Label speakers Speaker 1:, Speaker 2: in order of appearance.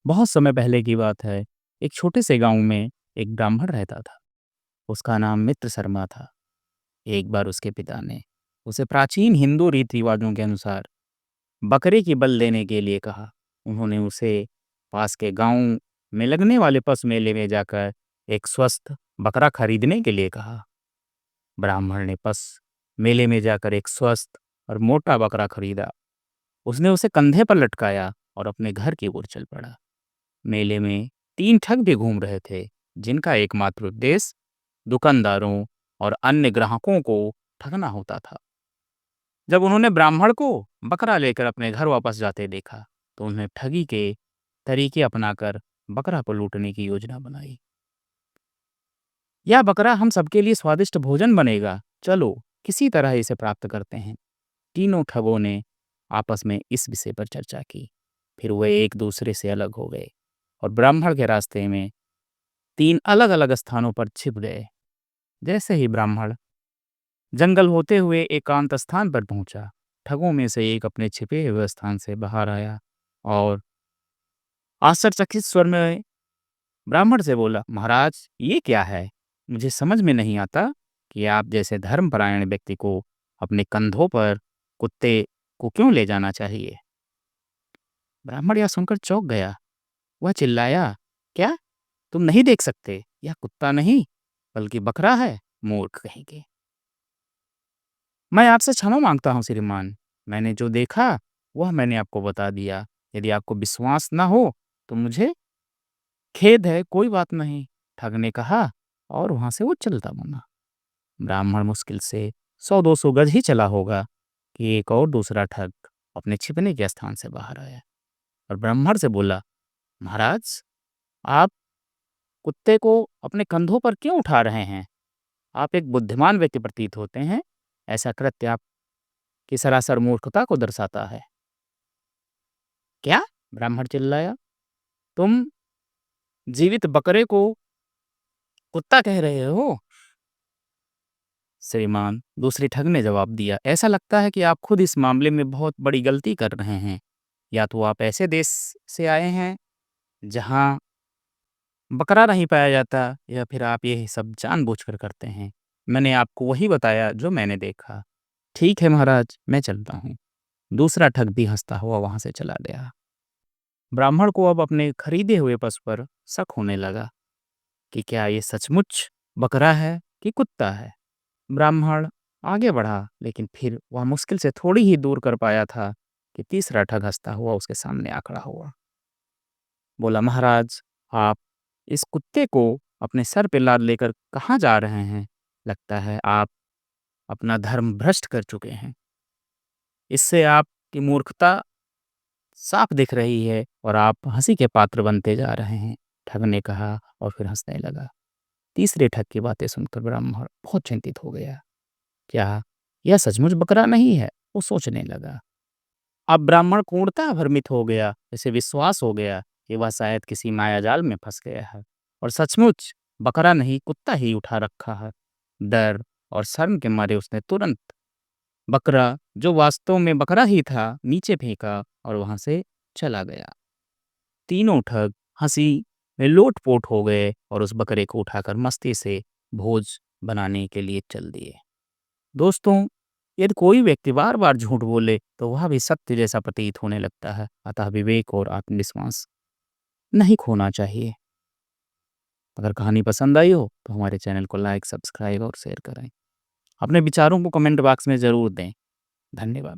Speaker 1: बहुत समय पहले की बात है। एक छोटे से गांव में एक ब्राह्मण रहता था। उसका नाम मित्र शर्मा था। एक बार उसके पिता ने उसे प्राचीन हिंदू रीति रिवाजों के अनुसार बकरे की बलि देने के लिए कहा। उन्होंने उसे पास के गांव में लगने वाले पशु मेले में जाकर एक स्वस्थ बकरा खरीदने के लिए कहा। ब्राह्मण ने पशु मेले में जाकर एक स्वस्थ और मोटा बकरा खरीदा। उसने उसे कंधे पर लटकाया और अपने घर की ओर चल पड़ा। मेले में 3 ठग भी घूम रहे थे, जिनका एकमात्र उद्देश्य दुकानदारों और अन्य ग्राहकों को ठगना होता था। जब उन्होंने ब्राह्मण को बकरा लेकर अपने घर वापस जाते देखा, तो उन्हें ठगी के तरीके अपनाकर बकरा को लूटने की योजना बनाई। यह बकरा हम सबके लिए स्वादिष्ट भोजन बनेगा। चलो, किसी तरह इसे प्राप्त करते हैं। तीनों ठगों ने आपस में इस विषय पर चर्चा की। फिर वे एक दूसरे से अलग हो गए और ब्राह्मण के रास्ते में 3 अलग-अलग स्थानों पर छिप गए। जैसे ही ब्राह्मण जंगल होते हुए एकांत स्थान पर पहुंचा, ठगों में से एक अपने छिपे हुए स्थान से बाहर आया और आश्चर्यचकित स्वर में ब्राह्मण से बोला, महाराज, ये क्या है? मुझे समझ में नहीं आता कि आप जैसे धर्मपरायण व्यक्ति को अपने कंधों पर कुत्ते को क्यों ले जाना चाहिए। ब्राह्मण यह सुनकर चौंक गया। वह चिल्लाया, क्या तुम नहीं देख सकते? यह कुत्ता नहीं बल्कि बकरा है, मूर्ख कहीं के। मैं आपसे क्षमा मांगता हूँ श्रीमान। मैंने जो देखा वह मैंने आपको बता दिया। यदि आपको विश्वास ना हो तो मुझे खेद है, कोई बात नहीं, ठग ने कहा और वहां से वो चलता बना। ब्राह्मण मुश्किल से 100-200 गज ही चला होगा कि एक और दूसरा ठग अपने छिपने के स्थान से बाहर आया और ब्राह्मण से बोला, महाराज, आप कुत्ते को अपने कंधों पर क्यों उठा रहे हैं? आप एक बुद्धिमान व्यक्ति प्रतीत होते हैं। ऐसा कृत्य आपकी सरासर मूर्खता को दर्शाता है। क्या? ब्राह्मण चिल्लाया। तुम जीवित बकरे को कुत्ता कह रहे हो? श्रीमान, दूसरे ठग ने जवाब दिया, ऐसा लगता है कि आप खुद इस मामले में बहुत बड़ी गलती कर रहे हैं। या तो आप ऐसे देश से आए हैं जहां बकरा नहीं पाया जाता, या फिर आप ये सब जानबूझकर करते हैं। मैंने आपको वही बताया जो मैंने देखा। ठीक है महाराज, मैं चलता हूँ। दूसरा ठग भी हंसता हुआ वहां से चला गया। ब्राह्मण को अब अपने खरीदे हुए पशु पर शक होने लगा कि क्या ये सचमुच बकरा है कि कुत्ता है। ब्राह्मण आगे बढ़ा, लेकिन फिर वह मुश्किल से थोड़ी ही दूर कर पाया था कि तीसरा ठग हंसता हुआ उसके सामने आ खड़ा हुआ। बोला, महाराज, आप इस कुत्ते को अपने सर पे लाद लेकर कहाँ जा रहे हैं? लगता है आप अपना धर्म भ्रष्ट कर चुके हैं। इससे आपकी मूर्खता साफ दिख रही है और आप हंसी के पात्र बनते जा रहे हैं, ठग ने कहा और फिर हंसने लगा। तीसरे ठग की बातें सुनकर ब्राह्मण बहुत चिंतित हो गया। क्या यह सचमुच बकरा नहीं है? वो सोचने लगा। अब ब्राह्मण पूर्णतः भ्रमित हो गया। इसे विश्वास हो गया कि वह शायद किसी मायाजाल में फंस गया है और सचमुच बकरा नहीं कुत्ता ही उठा रखा है। डर और शर्म के मारे उसने तुरंत बकरा, जो वास्तव में बकरा ही था, नीचे फेंका और वहां से चला गया। तीनों ठग हंसी में लोटपोट हो गए और उस बकरे को उठाकर मस्ती से भोज बनाने के लिए चल दिए। दोस्तों, यदि कोई व्यक्ति बार बार झूठ बोले तो वह भी सत्य जैसा प्रतीत होने लगता है। अतः विवेक और आत्मविश्वास नहीं खोना चाहिए। अगर कहानी पसंद आई हो तो हमारे चैनल को लाइक, सब्सक्राइब और शेयर करें। अपने विचारों को कमेंट बॉक्स में ज़रूर दें। धन्यवाद।